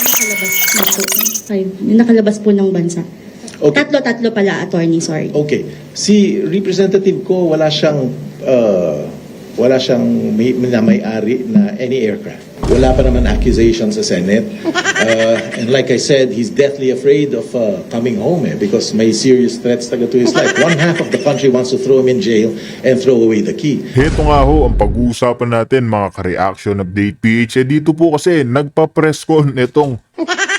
nakalabas na po. Yung nakalabas po ng bansa. Okay. Tatlo pala, attorney, sorry. Okay. Si representative ko, wala siyang may-ari na any aircraft. Wala pa naman accusation sa Senate. And like I said, he's deathly afraid of coming home because may serious threats to his life. One half of the country wants to throw him in jail and throw away the key. Heto nga ho ang pag-uusapan natin mga ka-reaction update PH. Dito po kasi nagpa-press con itong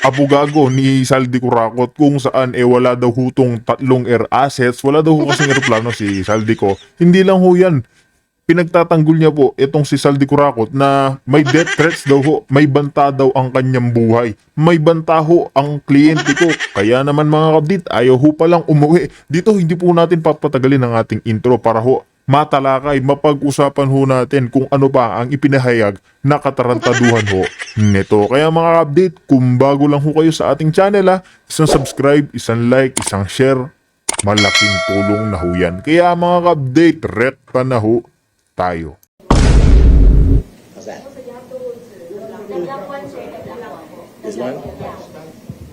abogado ni Saldi Curakot kung saan wala daw hutong 3 air assets. Wala daw ho kasing aeroplano si Saldi ko. Hindi lang ho yan. Pinagtatanggol niya po itong si Saldi Curakot na may death threats daw ho, may banta daw ang kanyang buhay. May banta ho ang kliyente ko. Kaya naman mga kabdit, ayaw ho palang umuwi. Dito hindi po natin papatagalin ang ating intro para ho matalakay, mapag-usapan ho natin kung ano pa ang ipinahayag na katarantaduhan ho nito. Kaya mga kabdit, kung bago lang ho kayo sa ating channel isang subscribe, isang like, isang share, malaking tulong na ho yan. Kaya mga kabdit, rekta na ho tayo. How's that? This one?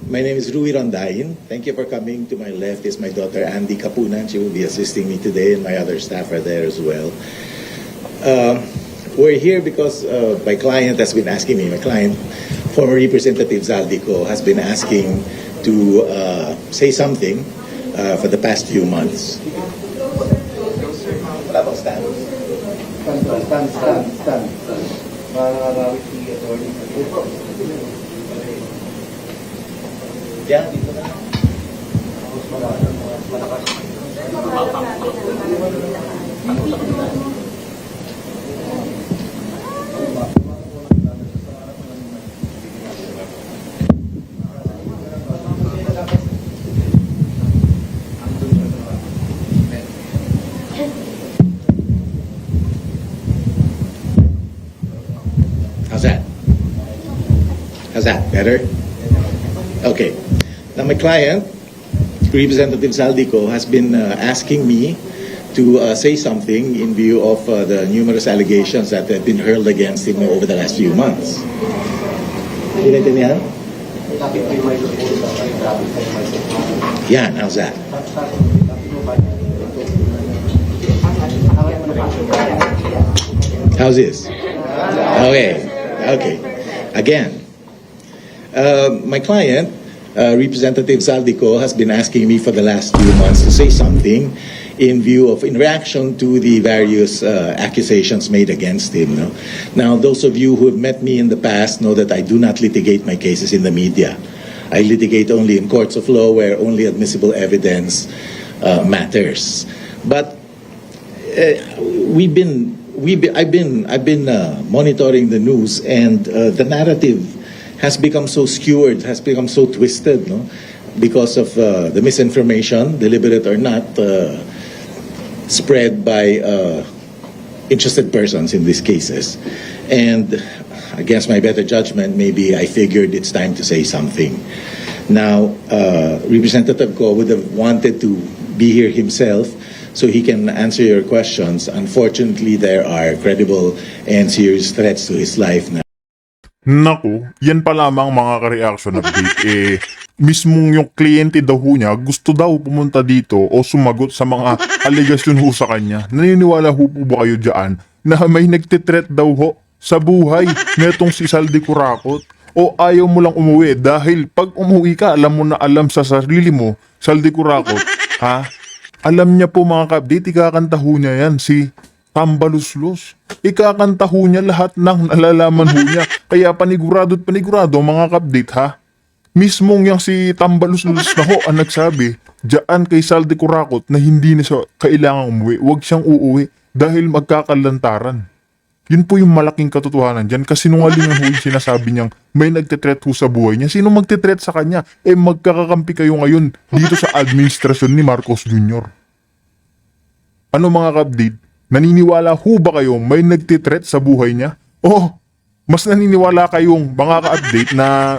My name is Rui Rondain. Thank you for coming. To my left is my daughter Andy Kapunan. She will be assisting me today, and my other staff are there as well. We're here because my client has been asking me, former Representative Zaldico, has been asking to say something for the past few months. Wala bang stand? Stand. Maramawit si attorney. Yeah, dito na. Malakas. How's that? How's that? Better? Okay. Now my client, Representative Zaldico, has been asking me to say something in view of the numerous allegations that have been hurled against him over the last few months. Intindihan? Yan, how's that? How's this? Okay. Again, my client, Representative Zaldico, has been asking me for the last few months to say something in reaction to the various accusations made against him. No? Now, those of you who have met me in the past know that I do not litigate my cases in the media. I litigate only in courts of law where only admissible evidence matters. But I've been monitoring the news, and the narrative has become so skewed, has become so twisted, no? Because of the misinformation, deliberate or not, spread by interested persons in these cases. And against my better judgment, maybe I figured it's time to say something. Now, Representative Ko would have wanted to be here himself so he can answer your questions. Unfortunately, there are credible and serious threats to his life na. Naku, yan pa lamang mga ka-reaction update. Mismong yung kliyente daw ho niya gusto daw pumunta dito o sumagot sa mga alegasyon ho sa kanya. Naniniwala ho po ba kayo dyan na may nagtitreat daw ho sa buhay netong si Saldi Curakot? O ayaw mo lang umuwi dahil pag umuwi ka, alam mo na alam sa sarili mo, Saldi Curakot, ha? Alam niya po mga ka-update, ikakanta ho niya yan si Tambaluslos. Ikakanta ho niya lahat ng nalalaman ho niya. Kaya panigurado mga ka-update ha. Mismong yung si Tambaluslos na ho ang nagsabi diyan kay Saldi Curakot na hindi na siya kailangang umuwi. Huwag siyang uuwi dahil magkakalantaran. Yun po yung malaking katotohanan dyan. Kasi sinungalingan ho yung sinasabi niyang may nagtitreat ho sa buhay niya. Sino magtitreat sa kanya? Magkakakampi kayo ngayon dito sa administrasyon ni Marcos Jr. Ano mga ka-update? Naniniwala ho ba kayo may nagtitreat sa buhay niya? O mas naniniwala kayong mga ka-update na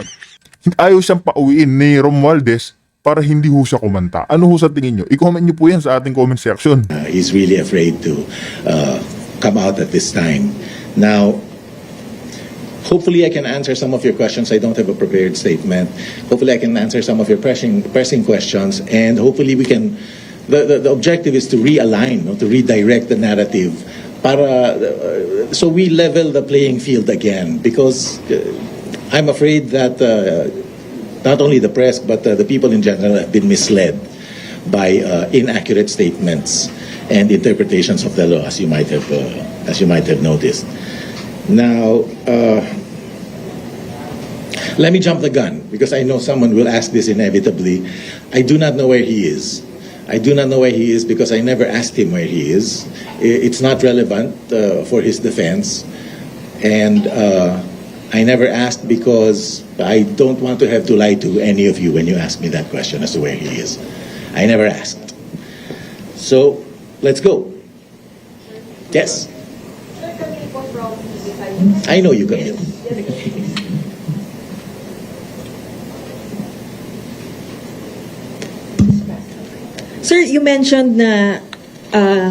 ayaw siyang pauwiin ni Romualdez para hindi ho siya kumanta? Ano ho sa tingin nyo? I-comment nyo po yan sa ating comment section. He's really afraid to come out at this time. Now, Hopefully, I can answer some of your questions. I don't have a prepared statement. Hopefully, I can answer some of your pressing questions, and hopefully, we can. The objective is to realign, no, to redirect the narrative, para so we level the playing field again. Because I'm afraid that not only the press but the people in general have been misled by inaccurate statements and interpretations of the law, as you might have noticed. Now. Let me jump the gun because I know someone will ask this inevitably. I do not know where he is. I do not know where he is because I never asked him where he is. It's not relevant for his defense. And I never asked because I don't want to have to lie to any of you when you ask me that question as to where he is. I never asked. So, let's go. Yes? I know you, Camille. Sir, you mentioned na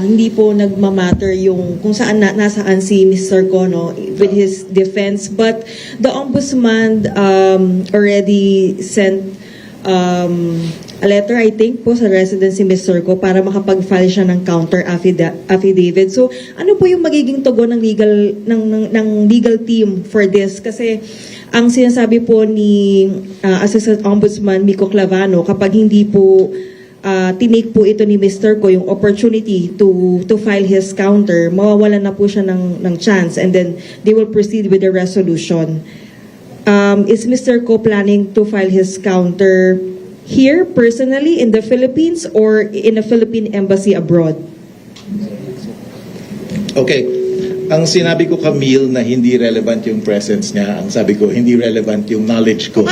hindi po nagmamatter yung kung saan nasaan si Mr. Kono with his defense, but the ombudsman already sent a letter, I think, po sa residence ni Mr. Ko para makapag-file siya ng counter affidavit. So, ano po yung magiging tugon ng legal team for this? Kasi ang sinasabi po ni Assistant Ombudsman Miko Clavano, kapag hindi po tinake po ito ni Mr. Ko yung opportunity to file his counter, mawawalan na po siya ng chance, and then they will proceed with the resolution. Is Mr. Ko planning to file his counter here personally in the Philippines or in a Philippine embassy abroad? Okay. Ang sinabi ko, Camille, na hindi relevant yung presence niya. Ang sabi ko, hindi relevant yung knowledge ko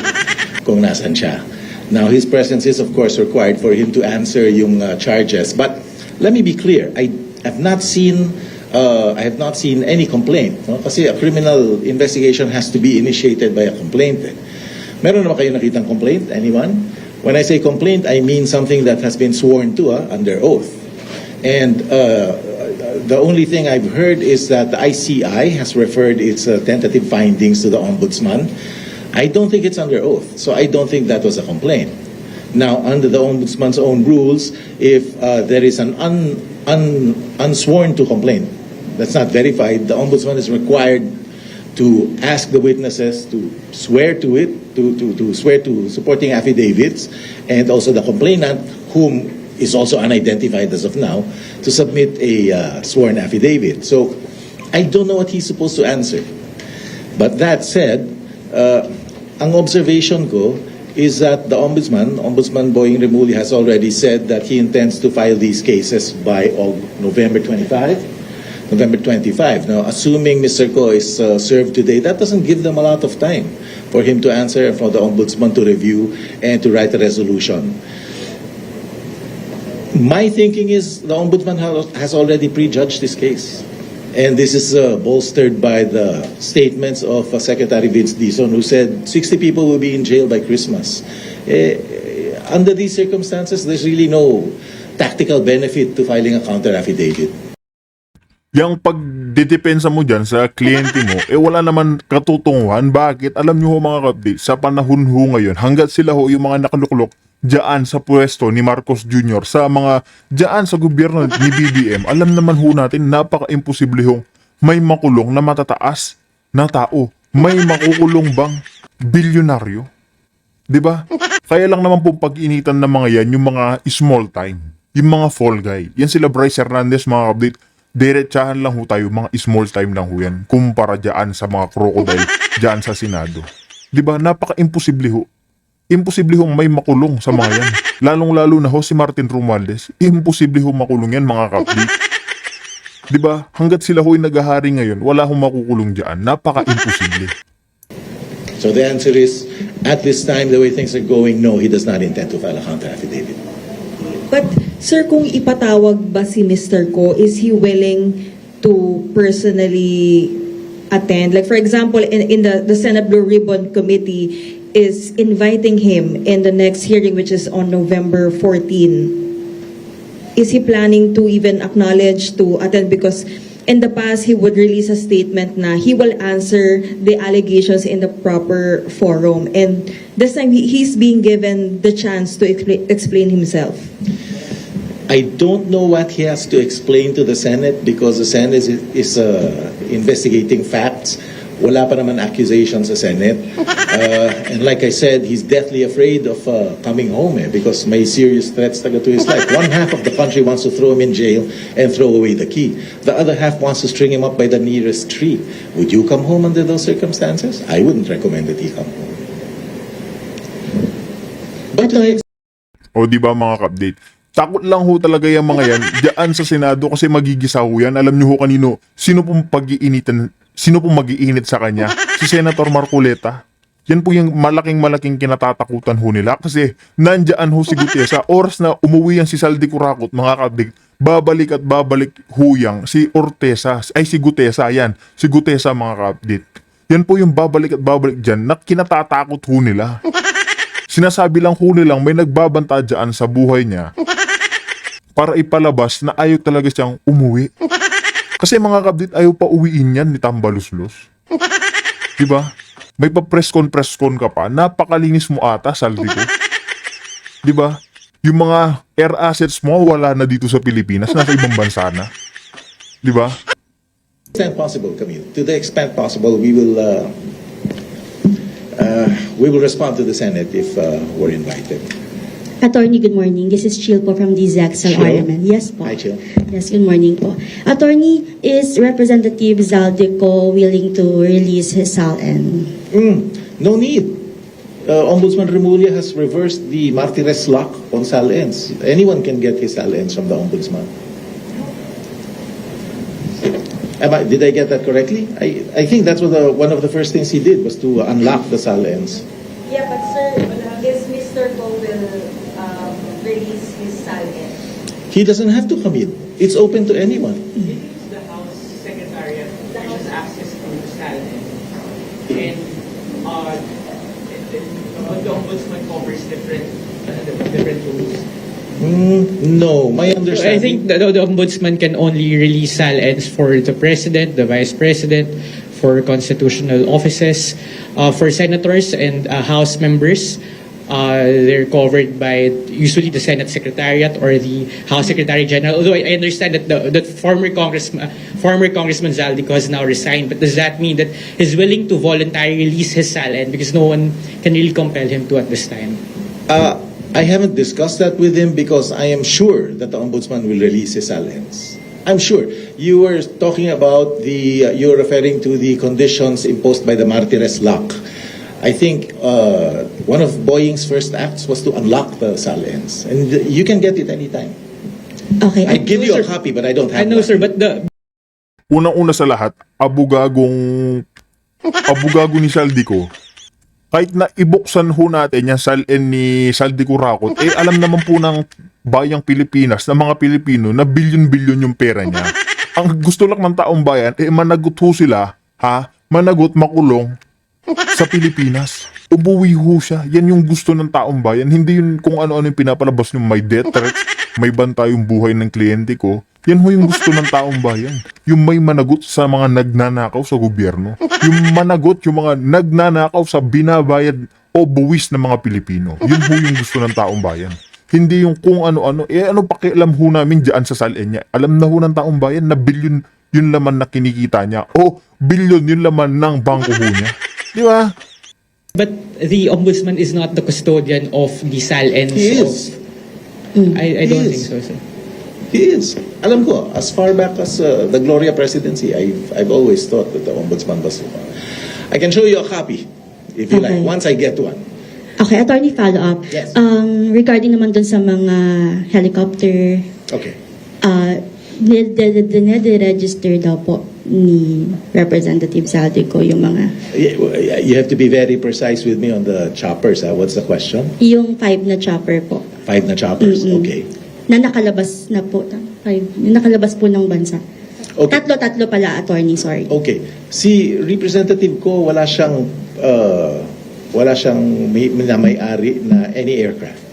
kung nasan siya. Now, his presence is, of course, required for him to answer yung charges. But let me be clear. I have not seen any complaint. No? Kasi a criminal investigation has to be initiated by a complaint. Meron naman kayo nakitang complaint? Anyone? When I say complaint, I mean something that has been sworn to under oath. And the only thing I've heard is that the ICI has referred its tentative findings to the Ombudsman. I don't think it's under oath, so I don't think that was a complaint. Now, under the Ombudsman's own rules, if there is an unsworn to complaint that's not verified, the Ombudsman is required to ask the witnesses to swear to it, to swear to supporting affidavits, and also the complainant, whom is also unidentified as of now, to submit a sworn affidavit. So, I don't know what he's supposed to answer. But that said, ang observation ko is that the Ombudsman Boying Rimulya, has already said that he intends to file these cases by November 25. Now, assuming Mr. Ko is served today, that doesn't give them a lot of time for him to answer and for the Ombudsman to review and to write a resolution. My thinking is the Ombudsman has already prejudged this case. And this is bolstered by the statements of Secretary Vince Dizon, who said 60 people will be in jail by Christmas. Under these circumstances, there's really no tactical benefit to filing a counter affidavit. Yang pagdedepensa mo dyan sa kliyente mo, wala naman katutunguhan. Bakit? Alam nyo ho mga kapdi, sa panahon ho ngayon, hanggat sila ho yung mga nakaluklok dyan sa pwesto ni Marcos Jr., sa mga dyan sa gobyerno ni BBM, alam naman ho natin, napaka-imposible hong may makulong na matataas na tao. May makukulong bang bilyonaryo? Diba? Kaya lang naman pong pag-initan ng mga yan, yung mga small time, yung mga fall guy. Yan sila Bryce Hernandez, mga update. Diretsahan lang ho tayo, mga small time lang ho yan, kumpara dyan sa mga crocodile dyan sa Senado. Diba? Napaka-imposible ho. Imposible hong may makulong sa mga yan. Lalong-lalo na ho si Martin Romualdez. Imposible hong makulong yan, mga kapdi. Diba? Hanggat sila ho'y naghahari ngayon, wala hong makukulong dyan. Napaka-imposible. So the answer is, at this time, the way things are going, no, he does not intend to file a counter affidavit. But, sir, kung ipatawag ba si Mr. Ko, is he willing to personally attend? Like, for example, in the Senate Blue Ribbon Committee is inviting him in the next hearing, which is on November 14. Is he planning to even acknowledge to attend? Because in the past, he would release a statement na he will answer the allegations in the proper forum. And this time, he's being given the chance to explain himself. I don't know what he has to explain to the Senate because the Senate is investigating facts. Wala pa naman accusation sa Senate. And like I said, he's deathly afraid of coming home because may serious threats to his life. One half of the country wants to throw him in jail and throw away the key. The other half wants to string him up by the nearest tree. Would you come home under those circumstances? I wouldn't recommend that he come home. But to the O di ba mga ka-update? Takot lang ho talaga yung mga yan diyan sa Senado kasi magigisa ho yan. Alam nyo ho kanino, sino pong mag-iinit sa kanya? Si Senator Marcoleta. Yan po yung malaking kinatatakutan ho nila kasi nandyan ho si Gutesa. Oras na umuwi yan si Saldi Kurakot, mga ka-update, babalik ho yang si si Gutesa yan. Si Gutesa mga ka-update. Yan po yung babalik dyan na kinatatakot ho nila. Sinasabi lang ho nilang may nagbabanta dyan sa buhay niya para ipalabas na ayaw talaga siyang umuwi. Kasi mga kabdit, ayaw pa uwiin yan ni Tambaluslos. Diba? May pa-press con ka pa. Napakalinis mo ata, Saldi ko. Diba? Yung mga air assets mo, wala na dito sa Pilipinas. Nasa ibang bansa na. Diba? extent possible, Camille, to the extent possible, we will respond to the Senate if we're invited. Attorney, good morning. This is Chill po from the Zaxel Chill? RMN. Yes po. Hi, Chill. Yes, good morning po. Attorney, is Representative Zaldico willing to release his SALN? No need. Ombudsman Remulla has reversed the martires lock on SALNs. Anyone can get his SALNs from the Ombudsman. Did I get that correctly? I think that's what one of the first things he did was to unlock the SALNs. Yeah, but sir, is Mr. Go will release his SALN? He doesn't have to come in. It's open to anyone. The House Secretariat has access to SALN. And the Ombudsman covers different rules. No, my So understanding. I think the Ombudsman can only release SALNs for the President, the Vice President, for constitutional offices, for senators and House members. They're covered by usually the Senate Secretariat or the House Secretary General. Although I understand that the former Congressman Zaldico has now resigned, but does that mean that he's willing to voluntarily release his SALN because no one can really compel him to at this time? I haven't discussed that with him because I am sure that the Ombudsman will release his SALNs. I'm sure. You were talking about you're referring to the conditions imposed by the martires lock. I think one of Boeing's first acts was to unlock the SALNs. And you can get it anytime. Okay. I give you a sir. copy, but I don't have I know, one. sir, but Unang-una sa lahat, abugago ni Saldico. Kahit na ibuksan ho natin yung SALN ni Saldico Rakot, alam naman po ng bayang Pilipinas, ng mga Pilipino, na bilyon-bilyon yung pera niya. Ang gusto lang ng taong bayan, managot ho sila, managot, makulong sa Pilipinas. Umuwi ho siya. Yan yung gusto ng taong bayan. Hindi yun kung ano-ano yung pinapalabas ng may death threats, may banta yung buhay ng kliyente ko. Yan ho yung gusto ng taong bayan. Yung may managot sa mga nagnanakaw sa gobyerno. Yung managot yung mga nagnanakaw sa binabayad o buwis ng mga Pilipino. Yun ho yung gusto ng taong bayan. Hindi yung kung ano-ano. Ano pakialam ho namin dyan sa SALN niya? Alam na ho ng taong bayan na bilyon yun laman na kinikita niya. O bilyon yun laman ng bangko ho niya. Di ba? But the Ombudsman is not the custodian of the SALNs. He is. I don't think He is. so, sir. He is. Alam ko, as far back as the Gloria presidency, I've always thought that the Ombudsman was. I can show you a copy if you like, Okay. once I get one. Okay, attorney, follow up. Yes. Regarding naman dun sa mga helicopter, Okay. nire-register daw po ni Representative Zaldico yung mga, You have to be very precise with me on the choppers. What's the question? yung 5 na chopper po, 5 na choppers. Mm-mm. Okay. na nakalabas na po, 5, yung nakalabas po ng bansa. Okay. Tatlo pala, attorney, sorry. Okay. Si representative ko wala siyang may-ari na any aircraft.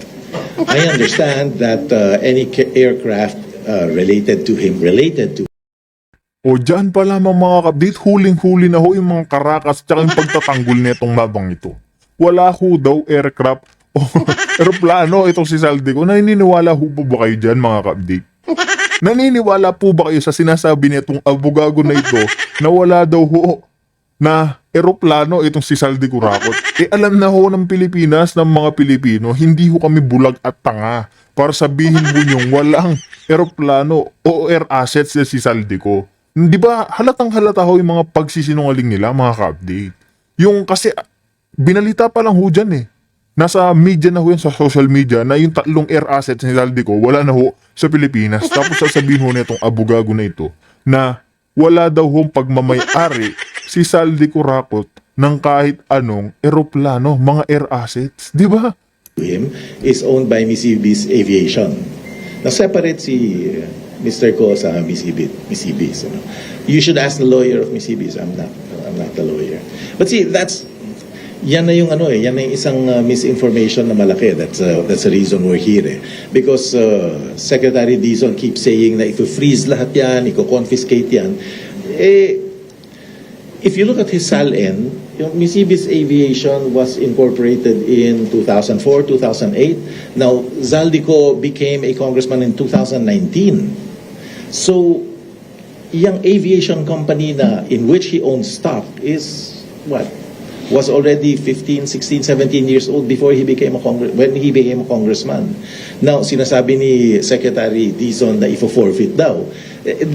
I understand that any aircraft related to O dyan pa lamang mga ka-update, huling-huli na ho yung mga karakas tsaka yung pagtatanggol netong mabang ito. Wala ho daw aircraft o aeroplano itong si Zaldico. Naniniwala ho po ba kayo dyan mga ka-update? Naniniwala po ba kayo sa sinasabi nitong abogago na ito na wala daw ho na eroplano itong si Zaldico Rakot? Eh alam na ho ng Pilipinas, ng mga Pilipino, hindi ho kami bulag at tanga para sabihin mo yung walang eroplano o air assets na si Zaldico. Di ba halatang halata ho yung mga pagsisinungaling nila mga ka-update? Yung kasi binalita pa lang ho dyan eh. Nasa media na ho yan, sa social media, na yung 3 air assets ni Zaldico wala na ho sa Pilipinas. Tapos sasabihin ho na itong abogago na ito na wala daw hong pagmamayari si Zaldico Rakot ng kahit anong eroplano, mga air assets. Di ba? him is owned by Mississippi's Aviation. Now, separate si Mr. Ko sa Mississippi's. You know. You should ask the lawyer of Mississippi's. I'm not the lawyer. But see, yan na yung yan na yung isang misinformation na malaki. That's the reason we're here. Because Secretary Dizon keeps saying na i-freeze lahat yan, i-confiscate yan. If you look at his SALN, yung Mississippi's Aviation was incorporated in 2004, 2008. Now, Zaldico became a congressman in 2019. So, yung aviation company na in which he owns stock is what? Was already 15, 16, 17 years old before he became when he became a congressman. Now, sinasabi ni Secretary Dizon na ifo-forfeit daw.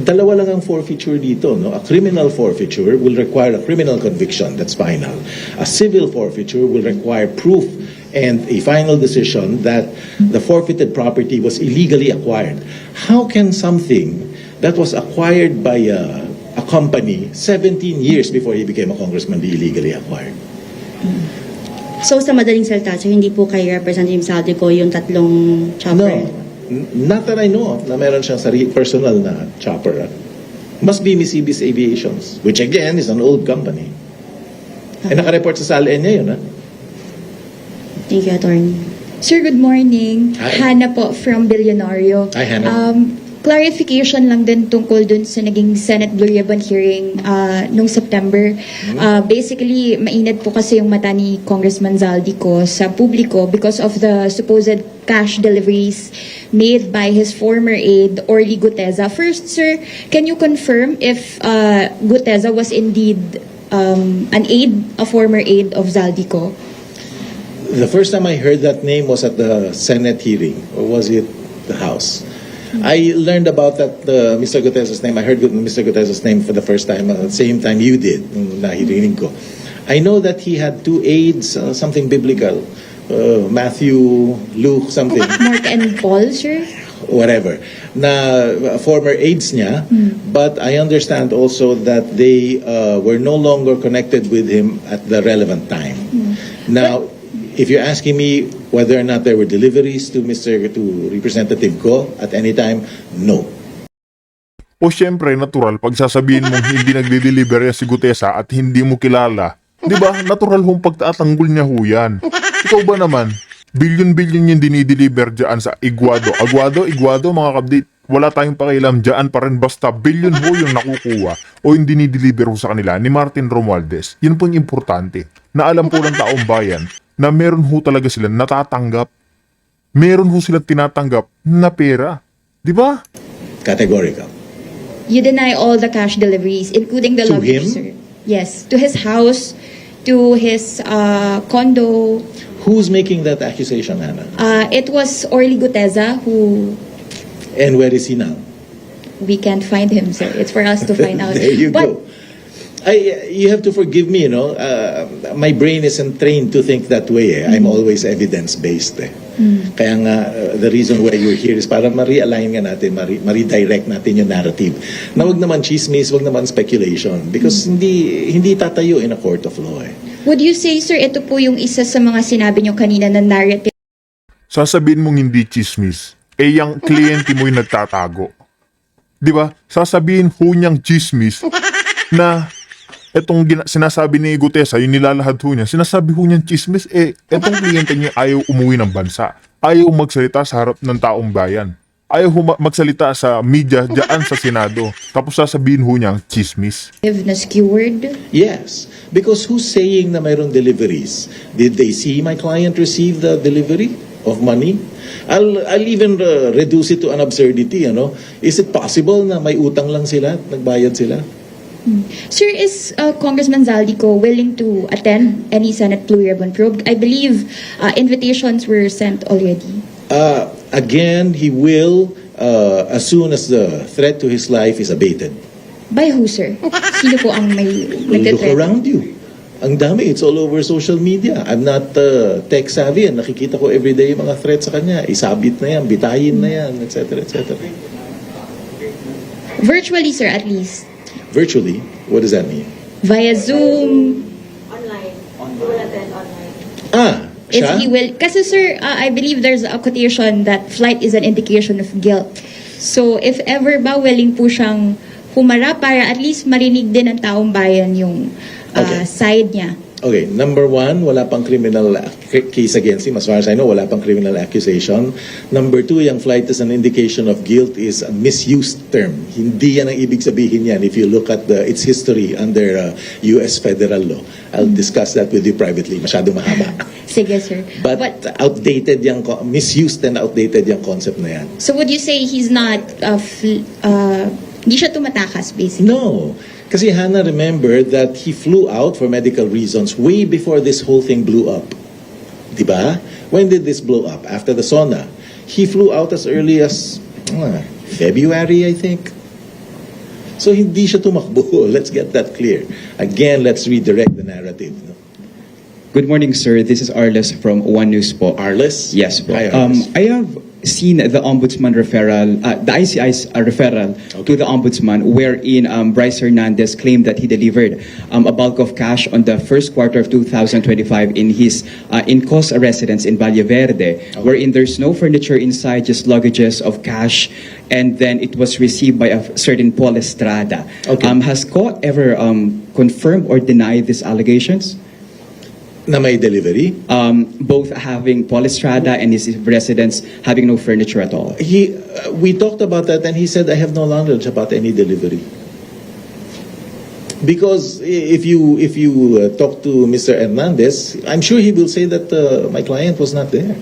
Dalawa lang ang forfeiture dito. No? A criminal forfeiture will require a criminal conviction that's final. A civil forfeiture will require proof and a final decision that the forfeited property was illegally acquired. How can something that was acquired by a company 17 years before he became a congressman be illegally acquired? So sa madaling salita, sir, hindi po kay Representative Zaldico yung 3 chopper? No. Not that I know of na meron siyang personal na chopper. Must be Mississippi's Aviations, which again is an old company. Naka-report sa SALN niya yun, ha? Thank you, Attorney. Sir, good morning. Hi. Hannah po from Billionario. Hi, Hannah. Clarification lang din tungkol dun sa naging Senate Blue Ribbon hearing nung September. Basically, mainit po kasi yung mata ni Congressman Zaldico sa publiko because of the supposed cash deliveries made by his former aide, Orly Guteza. First, sir, can you confirm if Guteza was indeed an aide, a former aide of Zaldico? The first time I heard that name was at the Senate hearing, or was it the House? I learned about that Mr. Guteza's name. I heard Mr. Guteza's name for the first time at the same time you did. Nung nahirinig ko. I know that he had 2 aides, something biblical. Matthew, Luke, something. Mark and Paul, sir? Whatever. Na former aides niya. But I understand also that they were no longer connected with him at the relevant time. Now, if you're asking me whether or not there were deliveries to Representative Ko at any time, no. O syempre, natural, pag sasabihin mong hindi nagde-deliver yan si Gutesa at hindi mo kilala, di ba, natural hong pagtatanggol niya ho yan. Ikaw ba naman, billion-billion yung dinideliver dyan sa Iguado, mga kabdit, wala tayong pakialam dyan pa rin, basta billion ho yung nakukuha o yung dinideliver ho sa kanila ni Martin Romualdez. Yun po yung importante, na alam po ng taong bayan na meron ho talaga sila natatanggap. Meron ho sila tinatanggap na pera. Di ba? Categorical. You deny all the cash deliveries, including the To luggage, him? sir. Yes, to his house, to his condo. Who's making that accusation, Hannah? It was Orly Guteza who And where is he now? we can't find him, sir. It's for us to find out. There you But go. You have to forgive me, my brain isn't trained to think that way. I'm always evidence-based. Kaya nga, the reason why you're here is para ma-realign nga natin, ma-redirect natin yung narrative. Na wag naman chismis, wag naman speculation. Because hindi tatayo in a court of law. would you say, sir, ito po yung isa sa mga sinabi nyo kanina na narrative Sasabihin mong hindi chismis, yung kliyente mo yung nagtatago. Di ba? Sasabihin ho niyang chismis na etong sinasabi ni Gutesa, yung nilalahad ho niya, sinasabi ho niyang chismis, etong kliyente niya ayaw umuwi ng bansa. Ayaw magsalita sa harap ng taong bayan. ayaw magsalita sa media dyan sa Senado. Tapos sasabihin ho niya, chismis. Na skewered. Yes, because who's saying na mayroon deliveries? Did they see my client receive the delivery of money? I'll even reduce it to an absurdity, ano? Is it possible na may utang lang sila, nagbayad sila? Sir, is Congressman Zaldico willing to attend any Senate Blue Ribbon probe? I believe invitations were sent already. Again, he will as soon as the threat to his life is abated. By who, sir? Sino po ang may Look nagtatrend? around you. Ang dami, it's all over social media. I'm not tech savvy and nakikita ko everyday yung mga threats sa kanya. Isabit na yan, bitayin na yan, etc. etc. Virtually, sir, at least. Virtually, what does that mean? Via Zoom. Online. He will attend online. If Siya? he will. Kasi, sir, I believe there's a quotation that flight is an indication of guilt. So, if ever ba willing po siyang humarap para at least marinig din ng taong bayan yung Okay. side niya. Okay, number one, wala pang criminal case against him. As far as I know, wala pang criminal accusation. Number two, yung flight is an indication of guilt is a misused term. Hindi yan ang ibig sabihin yan if you look at its history under U.S. federal law. I'll discuss that with you privately. Masyado mahaba. Sige, sir. But outdated yung, misused and outdated yung concept na yan. So would you say he's not, hindi siya tumatakas, basically? No. Kasi Hannah, remember that he flew out for medical reasons way before this whole thing blew up. Diba? When did this blow up? After the SONA. He flew out as early as February, I think. So hindi siya tumakbo. Let's get that clear. Again, let's redirect the narrative. No? Good morning, sir. This is Arles from One News po. Arles? Yes po. Hi, Arles. I have seen the Ombudsman referral, the ICI's referral to the Ombudsman wherein Bryce Hernandez claimed that he delivered a bulk of cash on the first quarter of 2025 in his in-cost residence in Valle Verde, wherein there's no furniture inside, just luggages of cash, and then it was received by a certain Paul Estrada. Okay. Has Co ever confirmed or denied these allegations? Na may delivery? Both having Paul Estrada and his residence having no furniture at all. We talked about that and he said, I have no knowledge about any delivery. Because if you talk to Mr. Hernandez, I'm sure he will say that my client was not there.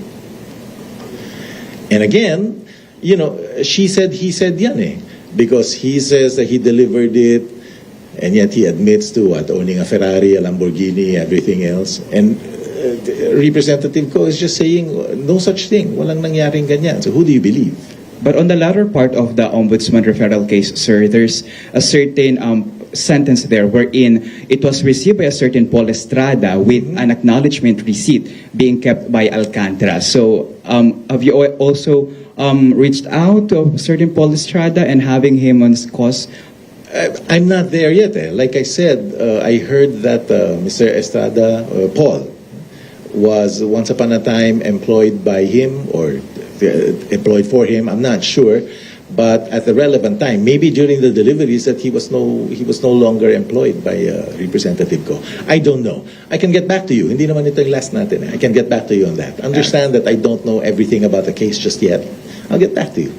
And again, you know, she said, he said yan eh. Because he says that he delivered it, and yet he admits to owning a Ferrari, a Lamborghini, everything else. And Representative Ko is just saying, no such thing. Walang nangyaring ganyan. So who do you believe? But on the latter part of the Ombudsman referral case, sir, there's a certain sentence there wherein it was received by a certain Paul Estrada with an acknowledgement receipt being kept by Alcantara. So have you also reached out to a certain Paul Estrada and having him on cause? I'm not there yet. Like I said, I heard that Mr. Estrada, Paul, was once upon a time employed by him or employed for him. I'm not sure, but at the relevant time, maybe during the deliveries, that he was no longer employed by Representative Ko. I don't know. I can get back to you. Hindi naman ito yung last natin. I can get back to you on that. Understand that I don't know everything about the case just yet. I'll get back to you.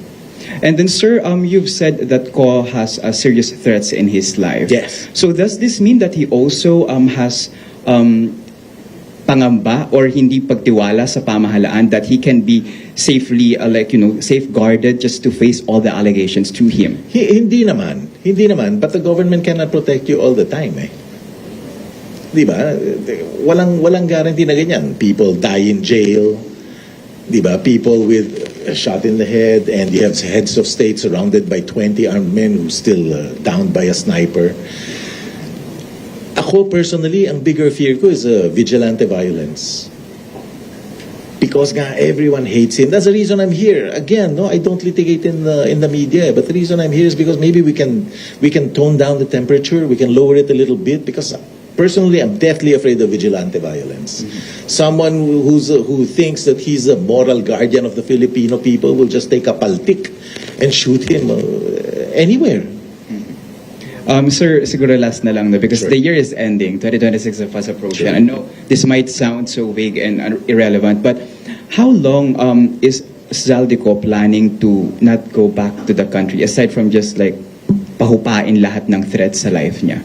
And then, sir, you've said that Ko has serious threats in his life. Yes. So does this mean that he also has pangamba or hindi pagtiwala sa pamahalaan that he can be safely, safeguarded just to face all the allegations to him? Hindi naman. But the government cannot protect you all the time eh. Di ba? Walang guarantee na ganyan. People die in jail. Di ba? People with a shot in the head, and you have heads of state surrounded by 20 armed men who still downed by a sniper. Ako personally, ang bigger fear ko is vigilante violence. Because everyone hates him. That's the reason I'm here. Again, no, I don't litigate in the media, but the reason I'm here is because maybe we can tone down the temperature, we can lower it a little bit, because personally, I'm deathly afraid of vigilante violence. Someone who thinks that he's a moral guardian of the Filipino people will just take a paltik and shoot him anywhere. Sir, siguro last na lang, no, because Sure. the year is ending, 2026 is fast approaching. Sure. I know this might sound so vague and irrelevant, but how long is Zaldico planning to not go back to the country aside from just like pahupain lahat ng threats sa life niya?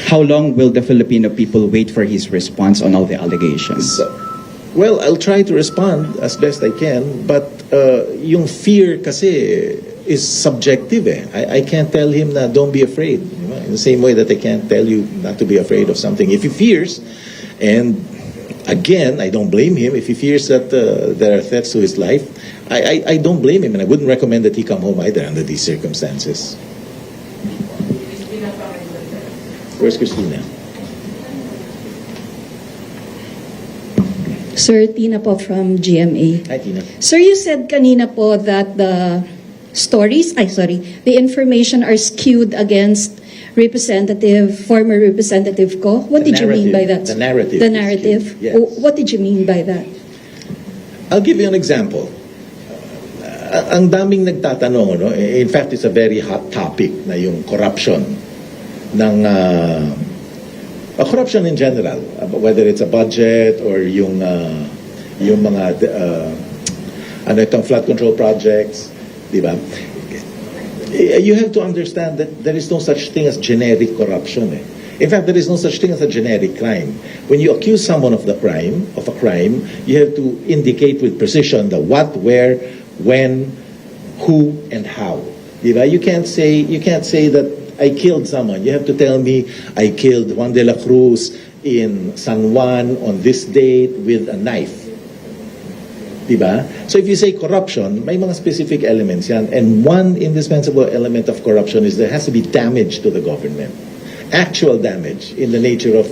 How long will the Filipino people wait for his response on all the allegations? Well, I'll try to respond as best I can, but yung fear kasi is subjective eh. I can't tell him na don't be afraid. You know? In the same way that I can't tell you not to be afraid of something. If he fears, and again, I don't blame him, if he fears that there are threats to his life, I don't blame him, and I wouldn't recommend that he come home either under these circumstances. Where's Christina? Sir, Tina po from GMA. Hi, Tina. Sir, you said kanina po that the the information are skewed against former Representative Ko. What The did you mean by that? narrative. The narrative The is narrative. skewed, yes. What did you mean by that? I'll give you an example. Ang daming nagtatanong, no? In fact, it's a very hot topic na yung corruption ng corruption in general, whether it's a budget or yung mga ano itong flood control projects, di ba? You have to understand that there is no such thing as generic corruption. Eh. In fact, there is no such thing as a generic crime. When you accuse someone of a crime, you have to indicate with precision the what, where, when, who, and how. Diba? You can't say that I killed someone. You have to tell me I killed Juan de la Cruz in San Juan on this date with a knife. Diba? So if you say corruption, may mga specific elements yan. And one indispensable element of corruption is there has to be damage to the government. Actual damage in the nature of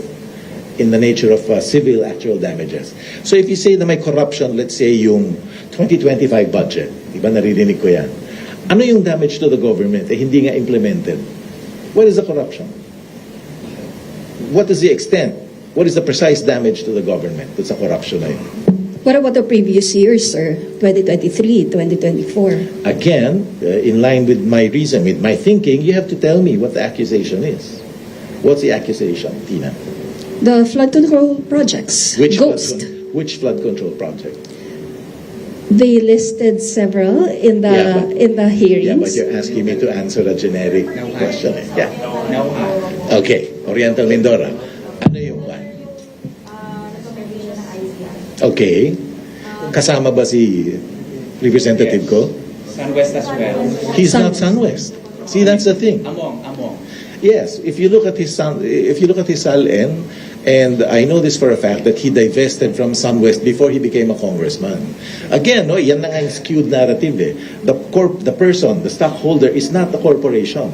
civil actual damages. So if you say na may corruption, let's say yung 2025 budget, diba naririnig ko yan. Ano yung damage to the government? Hindi nga implemented. What is the corruption? What is the extent? What is the precise damage to the government? That's a corruption na yun. What about the previous years, sir? 2023, 2024? Again, in line with my reason, with my thinking, you have to tell me what the accusation is. What's the accusation, Tina? The flood control projects. Ghost. Which flood control project? They listed several in the Yeah, but- in the hearings. Yeah, but you're asking me to answer a generic question. Eh? Yeah. No. Okay, Oriental Mindoro. Ano yung one? Okay. Kasama ba si representative ko? SunWest as well. He's not SunWest. See, that's the thing. Among. Yes, if you look at his SALN, and I know this for a fact that he divested from SunWest before he became a congressman. Again, no, yan na nga yung skewed narrative eh. The person, the stockholder is not the corporation.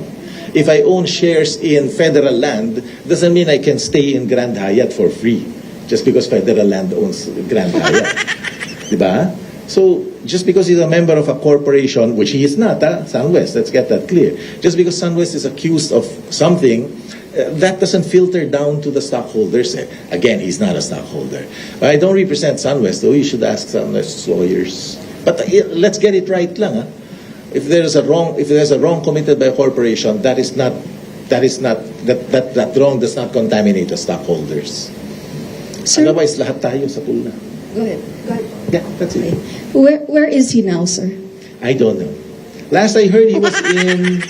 If I own shares in federal land, doesn't mean I can stay in Grand Hyatt for free just because federal land owns Grand Hyatt. Diba? So, just because he's a member of a corporation, which he is not, SunWest, let's get that clear. Just because SunWest is accused of something, that doesn't filter down to the stockholders. Again, he's not a stockholder. I don't represent SunWest, though. You should ask SunWest's lawyers. But let's get it right lang. If there's a wrong committed by a corporation, that wrong does not contaminate the stockholders. Sir, Otherwise, lahat tayo sa pool na. go ahead. Yeah, that's it. Where is he now, sir? I don't know. Last I heard, he was in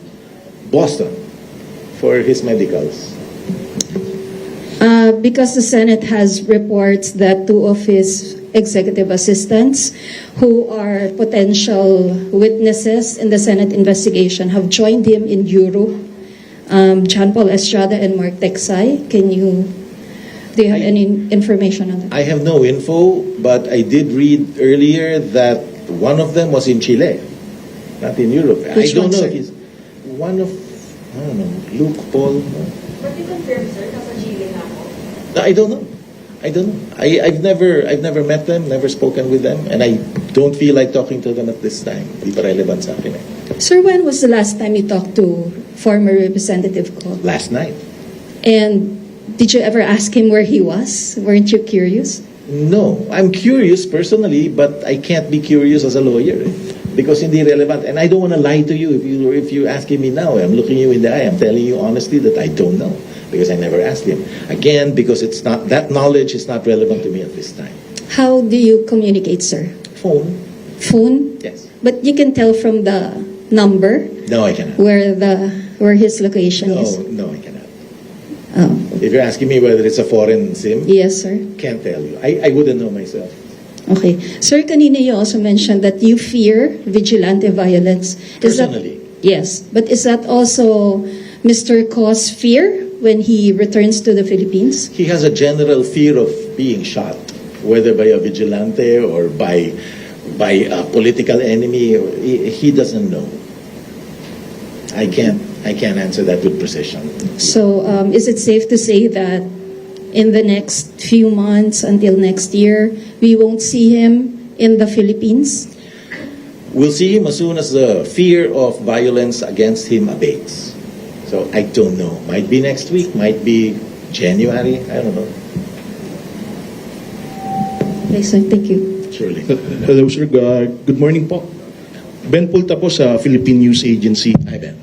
Boston for his medicals. Because the Senate has reports that two of his executive assistants, who are potential witnesses in the Senate investigation, have joined him in Europe. John Paul Estrada and Mark Texay. Do you have any information on that? I have no info, but I did read earlier that one of them was in Chile, not in Europe. Which I don't one, know sir? if he's one of, I don't know, Luke Paul. No? But you confirm, sir, nasa Chile na ako? I don't know. I've never met them, never spoken with them, and I don't feel like talking to them at this time. Di pa relevant sa akin eh. Sir, when was the last time you talked to former Representative Ko? Last night. And did you ever ask him where he was? Weren't you curious? No, I'm curious personally, but I can't be curious as a lawyer eh, because hindi relevant. And I don't want to lie to you if you're asking me now. I'm looking you in the eye. I'm telling you honestly that I don't know because I never asked him. Again, because it's not that knowledge is not relevant to me at this time. How do you communicate, sir? Phone. phone? Yes. But you can tell from the number No, I cannot. where his location is. No, I cannot. Oh, If you're asking me whether it's a foreign SIM, yes, sir. can't tell you. I wouldn't know myself. Okay. Sir, kanina you also mentioned that you fear vigilante violence. Is that- Personally. yes. But is that also Mr. Ko's fear when he returns to the Philippines? He has a general fear of being shot, whether by a vigilante or by a political enemy. He doesn't know. I can't answer that with precision. So, is it safe to say that in the next few months until next year, we won't see him in the Philippines? We'll see him as soon as the fear of violence against him abates. So I don't know. Might be next week, might be January, I don't know. Okay, sir. Thank you. Surely. Hello, sir. Good morning po. Ben Pulta po sa Philippine News Agency. Hi, Ben.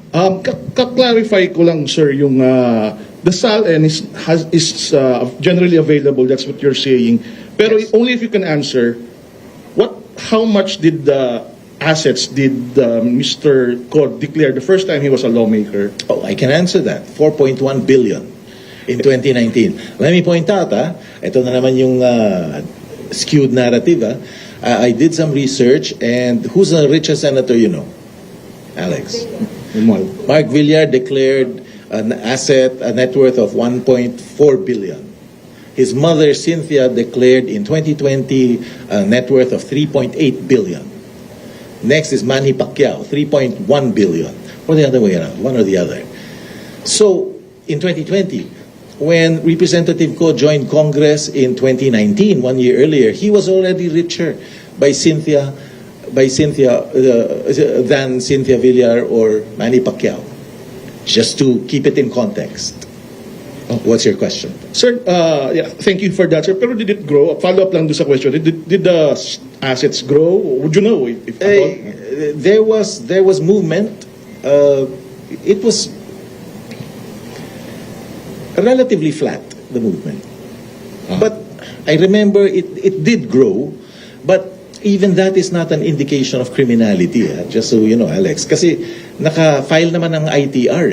Ka-clarify ko lang, sir, yung the SALN is generally available. That's what you're saying. Pero Yes. only if you can answer, how much did the assets did Mr. Cod declare the first time he was a lawmaker? Oh, I can answer that. 4.1 billion in 2019. Let me point out, ito na naman yung skewed narrative. I did some research, and who's the richest senator you know? Alex. Mark Villar declared a net worth of 1.4 billion. His mother, Cynthia, declared in 2020 a net worth of 3.8 billion. Next is Manny Pacquiao, 3.1 billion. Or the other way around, one or the other. So, in 2020, when Representative Ko joined Congress in 2019, 1 year earlier, he was already richer by Cynthia than Cynthia Villar or Manny Pacquiao. Just to keep it in context. What's your question? Sir, thank you for that, sir. Pero did it grow? Follow up lang doon sa question. Did the assets grow? Would you know if at all? There was movement. It was relatively flat, the movement. But I remember it did grow, but even that is not an indication of criminality, just so you know, Alex. Kasi naka-file naman ng ITR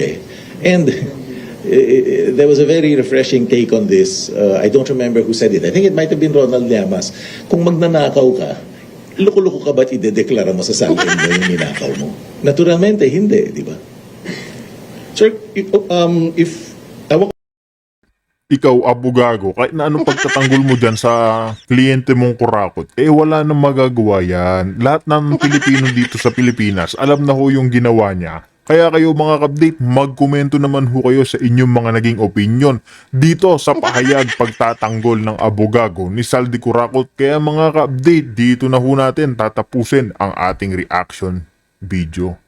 And there was a very refreshing take on this. I don't remember who said it. I think it might have been Ronald Llamas. Kung magnanakaw ka, loko-loko ka ba't idedeklara mo sa salin mo yung ninakaw mo? Naturalmente, hindi, di ba? Sir, if Ikaw, abogado, kahit na anong pagtatanggol mo dyan sa kliyente mong kurakot, wala nang magagawa yan. Lahat ng Pilipino dito sa Pilipinas, alam na ho yung ginawa niya. Kaya kayo mga ka-update, mag-komento naman ho kayo sa inyong mga naging opinion dito sa pahayag pagtatanggol ng abogado ni Saldi Kurakot. Kaya mga ka-update, dito na ho natin tatapusin ang ating reaction video.